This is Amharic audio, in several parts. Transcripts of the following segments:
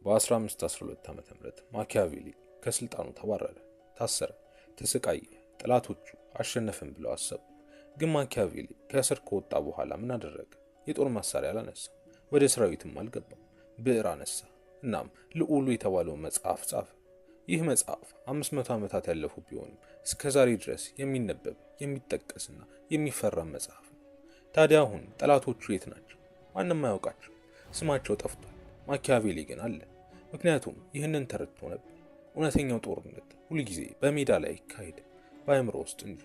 በ1512 ዓመተ ምህረት ማኪያቬሊ ከስልጣኑ ተባረረ፣ ታሰረ፣ ተሰቃየ። ጠላቶቹ አሸነፈን ብለው አሰቡ። ግን ማኪያቬሊ ከእስር ከወጣ በኋላ ምን አደረገ? የጦር መሳሪያ አላነሳም፣ ወደ ሰራዊትም አልገባም። ብዕር አነሳ። እናም ልዑሉ የተባለው መጽሐፍ ጻፈ። ይህ መጽሐፍ 500 ዓመታት ያለፉ ቢሆንም እስከ ዛሬ ድረስ የሚነበብ የሚጠቀስና የሚፈራ መጽሐፍ ነው። ታዲያ አሁን ጠላቶቹ የት ናቸው? ማንም አያውቃቸው። ስማቸው ጠፍቷል። ማኪያቬሊ ግን አለ። ምክንያቱም ይህንን ተረድቶ ነበር። እውነተኛው ጦርነት ሁልጊዜ በሜዳ ላይ አይካሄድም፣ በአእምሮ ውስጥ እንጂ።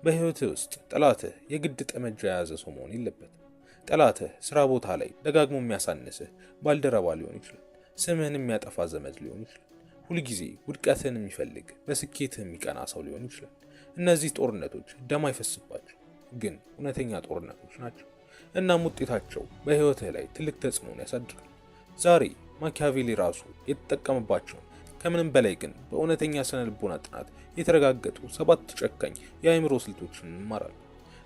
በህይወትህ ውስጥ ጠላትህ የግድ ጠመንጃ የያዘ ሰው መሆን የለበትም። ጠላትህ ስራ ቦታ ላይ ደጋግሞ የሚያሳንስህ ባልደረባ ሊሆን ይችላል። ስምህን የሚያጠፋ ዘመድ ሊሆን ይችላል። ሁልጊዜ ውድቀትህን የሚፈልግ በስኬትህ የሚቀና ሰው ሊሆን ይችላል። እነዚህ ጦርነቶች ደም አይፈስባቸው፣ ግን እውነተኛ ጦርነቶች ናቸው። እናም ውጤታቸው በህይወትህ ላይ ትልቅ ተጽዕኖን ያሳድራል። ዛሬ ማኪያቬሊ ራሱ የተጠቀመባቸውን ከምንም በላይ ግን በእውነተኛ ስነ ልቦና ጥናት የተረጋገጡ 7 ጨካኝ የአእምሮ ስልቶችን እንማራለን።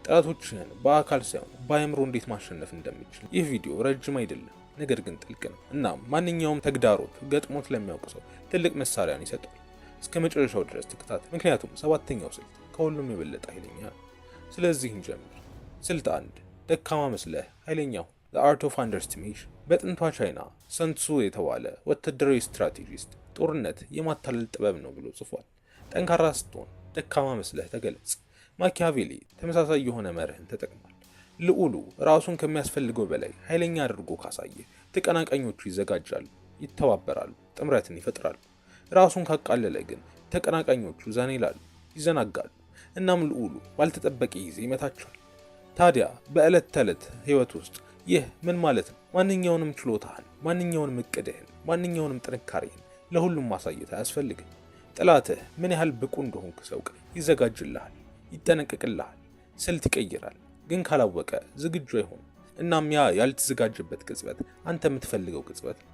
ጠላቶችህን በአካል ሳይሆን በአእምሮ እንዴት ማሸነፍ እንደሚችል። ይህ ቪዲዮ ረጅም አይደለም፣ ነገር ግን ጥልቅ ነው እና ማንኛውም ተግዳሮት ገጥሞት ለሚያውቅ ሰው ትልቅ መሳሪያን ይሰጣል። እስከ መጨረሻው ድረስ ተከታተል፣ ምክንያቱም 7ኛው ስልት ከሁሉም የበለጠ ኃይለኛ ነው። ስለዚህ እንጀምር። ስልት 1፣ ደካማ መስለህ ኃይለኛ ሁን። The Art of Underestimation። በጥንቷ ቻይና ሰንሱ የተባለ ወታደራዊ ስትራቴጂስት ጦርነት የማታለል ጥበብ ነው ብሎ ጽፏል። ጠንካራ ስትሆን ደካማ መስለህ ተገለጽ። ማኪያቬሊ ተመሳሳይ የሆነ መርህን ተጠቅሟል። ልዑሉ ራሱን ከሚያስፈልገው በላይ ኃይለኛ አድርጎ ካሳየ ተቀናቃኞቹ ይዘጋጃሉ፣ ይተባበራሉ፣ ጥምረትን ይፈጥራሉ። ራሱን ካቃለለ ግን ተቀናቃኞቹ ዘና ይላሉ፣ ይዘናጋሉ። እናም ልዑሉ ባልተጠበቀ ጊዜ ይመታቸዋል። ታዲያ በዕለት ተዕለት ህይወት ውስጥ ይህ ምን ማለት ነው? ማንኛውንም ችሎታህን፣ ማንኛውንም እቅድህን፣ ማንኛውንም ጥንካሬህን ለሁሉም ማሳየት አያስፈልግም። ጠላትህ ምን ያህል ብቁ እንደሆንክ ሲያውቅ ይዘጋጅልሃል፣ ይጠነቀቅልሃል፣ ስልት ይቀይራል። ግን ካላወቀ ዝግጁ አይሆንም። እናም ያ ያልተዘጋጀበት ቅጽበት አንተ የምትፈልገው ቅጽበት ነው።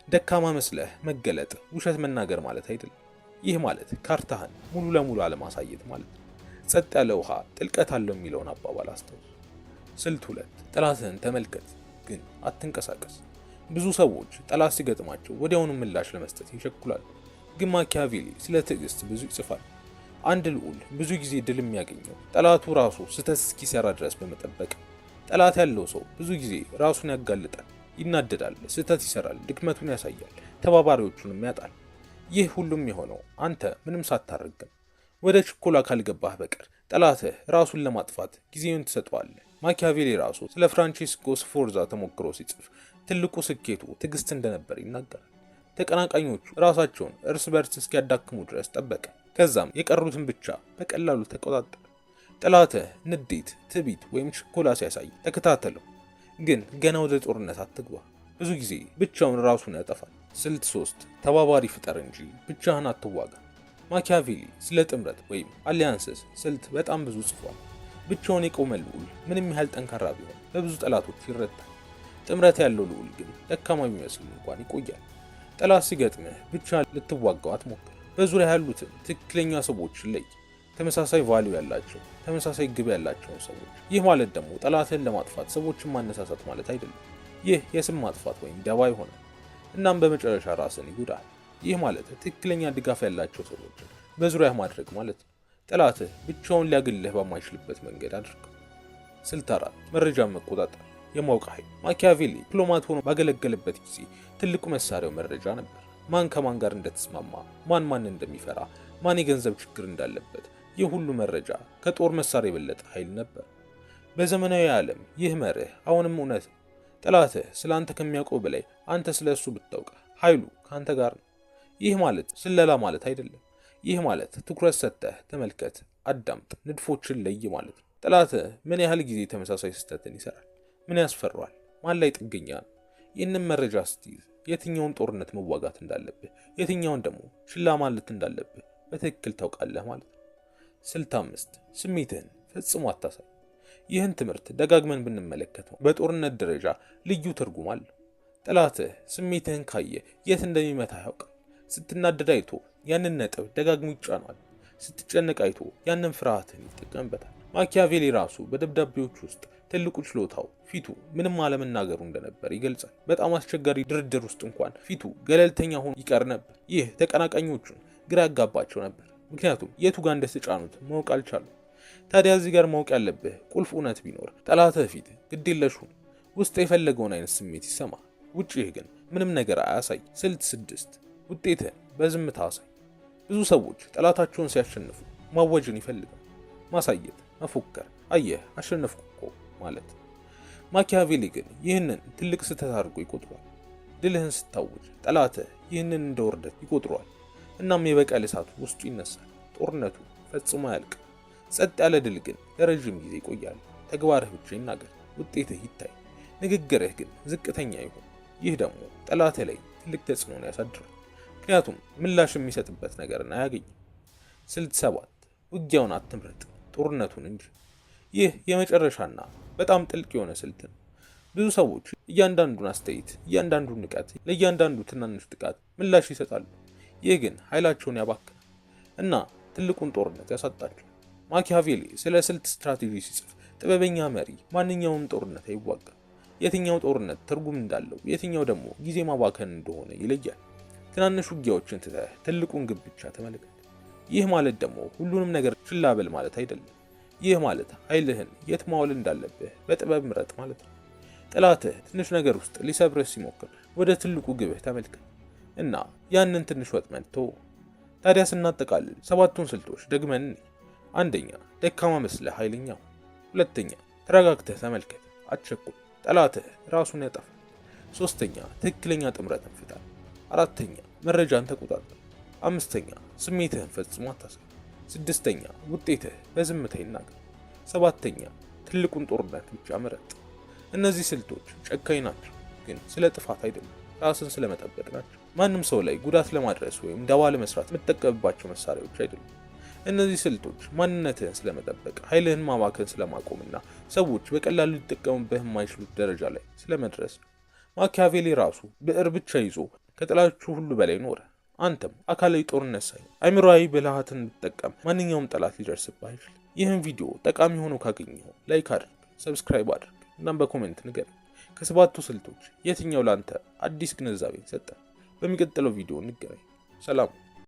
ደካማ መስለህ መገለጥ ውሸት መናገር ማለት አይደለም። ይህ ማለት ካርታህን ሙሉ ለሙሉ አለማሳየት ማለት ነው። ጸጥ ያለ ውሃ ጥልቀት አለው የሚለውን አባባል አስታውስ። ስልት 2፣ ጠላትህን ተመልከት ግን አትንቀሳቀስ። ብዙ ሰዎች ጠላት ሲገጥማቸው ወዲያውኑ ምላሽ ለመስጠት ይቸኩላሉ። ግን ማኪያቬሊ ስለ ትዕግስት ብዙ ይጽፋል። አንድ ልዑል ብዙ ጊዜ ድል የሚያገኘው ጠላቱ ራሱ ስህተት እስኪሰራ ድረስ በመጠበቅ። ጠላት ያለው ሰው ብዙ ጊዜ ራሱን ያጋልጣል፣ ይናደዳል፣ ስህተት ይሰራል፣ ድክመቱን ያሳያል፣ ተባባሪዎቹንም ያጣል። ይህ ሁሉም የሆነው አንተ ምንም ሳታረግም ወደ ችኮላ ካልገባህ በቀር ጠላትህ ራሱን ለማጥፋት ጊዜውን ትሰጠዋለህ። ማኪያቬሊ ራሱ ስለ ፍራንቼስኮ ስፎርዛ ተሞክሮ ሲጽፍ ትልቁ ስኬቱ ትዕግስት እንደነበር ይናገራል። ተቀናቃኞቹ ራሳቸውን እርስ በርስ እስኪያዳክሙ ድረስ ጠበቀ። ከዛም የቀሩትን ብቻ በቀላሉ ተቆጣጠረ። ጠላትህ ንዴት፣ ትዕቢት ወይም ችኮላ ሲያሳይ ተከታተለው፣ ግን ገና ወደ ጦርነት አትግባ። ብዙ ጊዜ ብቻውን ራሱን ያጠፋል። ስልት 3፣ ተባባሪ ፍጠር እንጂ ብቻህን አትዋጋ። ማኪያቬሊ ስለ ጥምረት ወይም አሊያንስስ ስልት በጣም ብዙ ጽፏል። ብቻውን የቆመ ልዑል ምንም ያህል ጠንካራ ቢሆን በብዙ ጠላቶች ይረታል። ጥምረት ያለው ልዑል ግን ደካማ ቢመስል እንኳን ይቆያል። ጠላት ሲገጥምህ ብቻ ልትዋጋው አትሞክር። በዙሪያ ያሉትን ትክክለኛ ሰዎችን ለይ። ተመሳሳይ ቫልዩ ያላቸው፣ ተመሳሳይ ግብ ያላቸውን ሰዎች። ይህ ማለት ደግሞ ጠላትህን ለማጥፋት ሰዎችን ማነሳሳት ማለት አይደለም። ይህ የስም ማጥፋት ወይም ደባ ይሆናል። እናም በመጨረሻ ራስን ይጎዳል። ይህ ማለት ትክክለኛ ድጋፍ ያላቸው ሰዎችን በዙሪያህ ማድረግ ማለት ነው። ጠላትህ ብቻውን ሊያግልህ በማይችልበት መንገድ አድርገው። ስልት 4፣ መረጃን መቆጣጠር፣ የማወቅ ኃይል። ማኪያቬሊ ዲፕሎማት ሆኖ ባገለገለበት ጊዜ ትልቁ መሳሪያው መረጃ ነበር። ማን ከማን ጋር እንደተስማማ፣ ማን እንደሚፈራ፣ ማን የገንዘብ ችግር እንዳለበት፣ ይህ ሁሉ መረጃ ከጦር መሳሪያ የበለጠ ኃይል ነበር። በዘመናዊ ዓለም ይህ መርህ አሁንም እውነት ነው። ጠላትህ ስለ አንተ ከሚያውቀው በላይ አንተ ስለ እሱ ብታውቅ ኃይሉ ከአንተ ጋር ነው። ይህ ማለት ስለላ ማለት አይደለም። ይህ ማለት ትኩረት ሰጥተህ ተመልከት፣ አዳምጥ፣ ንድፎችን ለይ ማለት ነው። ጠላትህ ምን ያህል ጊዜ ተመሳሳይ ስህተትን ይሰራል? ምን ያስፈራዋል? ማን ላይ ጥገኛ ነው? ይህንን መረጃ ስትይዝ የትኛውን ጦርነት መዋጋት እንዳለብህ፣ የትኛውን ደግሞ ችላ ማለት እንዳለብህ በትክክል ታውቃለህ ማለት ነው። ስልት 5፣ ስሜትህን ፈጽሞ አታሳይ። ይህን ትምህርት ደጋግመን ብንመለከተው በጦርነት ደረጃ ልዩ ትርጉም አለው። ጠላትህ ስሜትህን ካየ የት እንደሚመታ ያውቃል። ስትናደድ አይቶ ያንን ነጥብ ደጋግሞ ይጫናል። ስትጨነቅ አይቶ ያንን ፍርሃትን ይጠቀምበታል። ማኪያቬሊ ራሱ በደብዳቤዎች ውስጥ ትልቁ ችሎታው ፊቱ ምንም አለመናገሩ እንደነበር ይገልጻል። በጣም አስቸጋሪ ድርድር ውስጥ እንኳን ፊቱ ገለልተኛ ሆኖ ይቀር ነበር። ይህ ተቀናቃኞቹን ግራ ያጋባቸው ነበር፣ ምክንያቱም የቱ ጋር እንደተጫኑት ማወቅ አልቻሉም። ታዲያ እዚህ ጋር ማወቅ ያለብህ ቁልፍ እውነት ቢኖር ጠላትህ ፊት ግዴለሽ ሁን። ውስጥ የፈለገውን አይነት ስሜት ይሰማ፣ ውጭህ ግን ምንም ነገር አያሳይ። ስልት 6 ውጤትህን በዝምታ አሳይ። ብዙ ሰዎች ጠላታቸውን ሲያሸንፉ ማወጅን ይፈልጋል፣ ማሳየት፣ መፎከር፣ አየህ አሸነፍኩ እኮ ማለት። ማኪያቬሊ ግን ይህንን ትልቅ ስህተት አድርጎ ይቆጥሯል። ድልህን ስታውጅ ጠላትህ ይህንን እንደ ውርደት ይቆጥሯል። እናም የበቀል እሳቱ ውስጡ ይነሳል። ጦርነቱ ፈጽሞ አያልቅ። ጸጥ ያለ ድል ግን ለረጅም ጊዜ ይቆያል። ተግባርህ ብቻ ይናገር፣ ውጤትህ ይታይ፣ ንግግርህ ግን ዝቅተኛ ይሁን። ይህ ደግሞ ጠላትህ ላይ ትልቅ ተጽዕኖን ያሳድራል፣ ምክንያቱም ምላሽ የሚሰጥበት ነገርን አያገኝም። ስልት 7 ውጊያውን አትምረጥ፣ ጦርነቱን እንጂ። ይህ የመጨረሻና በጣም ጥልቅ የሆነ ስልት ነው። ብዙ ሰዎች እያንዳንዱን አስተያየት፣ እያንዳንዱን ንቀት፣ ለእያንዳንዱ ትናንሽ ጥቃት ምላሽ ይሰጣሉ። ይህ ግን ኃይላቸውን ያባክናል እና ትልቁን ጦርነት ያሳጣቸው። ማኪያቬሊ ስለ ስልት ስትራቴጂ ሲጽፍ ጥበበኛ መሪ ማንኛውም ጦርነት አይዋጋም። የትኛው ጦርነት ትርጉም እንዳለው፣ የትኛው ደግሞ ጊዜ ማባከን እንደሆነ ይለያል። ትናንሽ ውጊያዎችን ትተህ ትልቁን ግብ ብቻ ተመልከት። ይህ ማለት ደግሞ ሁሉንም ነገር ችላ በል ማለት አይደለም። ይህ ማለት ኃይልህን የት ማዋል እንዳለብህ በጥበብ ምረጥ ማለት ነው። ጠላትህ ትንሽ ነገር ውስጥ ሊሰብርህ ሲሞክር ወደ ትልቁ ግብህ ተመልከት እና ያንን ትንሽ ወጥመድ ተወው። ታዲያ ስናጠቃልል 7ቱን ስልቶች ደግመን እንይ። አንደኛ፣ ደካማ መስለህ ኃይለኛ። ሁለተኛ፣ ተረጋግተህ ተመልከት፣ አትቸኩል፣ ጠላትህ ራሱን ያጠፋል። ሶስተኛ፣ ትክክለኛ ጥምረትን ፍጠር። አራተኛ፣ መረጃን ተቆጣጠር። አምስተኛ፣ ስሜትህን ፈጽሞ አታሳይ። ስድስተኛ፣ ውጤትህ በዝምታ ይናገር። ሰባተኛ፣ ትልቁን ጦርነት ብቻ ምረጥ። እነዚህ ስልቶች ጨካኝ ናቸው፣ ግን ስለ ጥፋት አይደለም፣ ራስን ስለመጠበቅ ናቸው። ማንም ሰው ላይ ጉዳት ለማድረስ ወይም ደባ ለመስራት የምትጠቀምባቸው መሳሪያዎች አይደሉም። እነዚህ ስልቶች ማንነትህን ስለመጠበቅ፣ ኃይልህን ማባከን ስለማቆምና ሰዎች በቀላሉ ሊጠቀሙብህ የማይችሉት ደረጃ ላይ ስለመድረስ ነው። ማኪያቬሊ ራሱ ብዕር ብቻ ይዞ ከጠላቶቹ ሁሉ በላይ ኖረ። አንተም አካላዊ ጦርነት ሳይሆን አእምሮአዊ ብልሃትን ብትጠቀም ማንኛውም ጠላት ሊደርስብህ አይችልም። ይህን ቪዲዮ ጠቃሚ ሆኖ ካገኘኸው ላይክ አድርግ፣ ሰብስክራይብ አድርግ፣ እናም በኮሜንት ንገር። ከ7ቱ ስልቶች የትኛው ላንተ አዲስ ግንዛቤን ሰጠ? በሚቀጥለው ቪዲዮ እንገናኝ። ሰላም።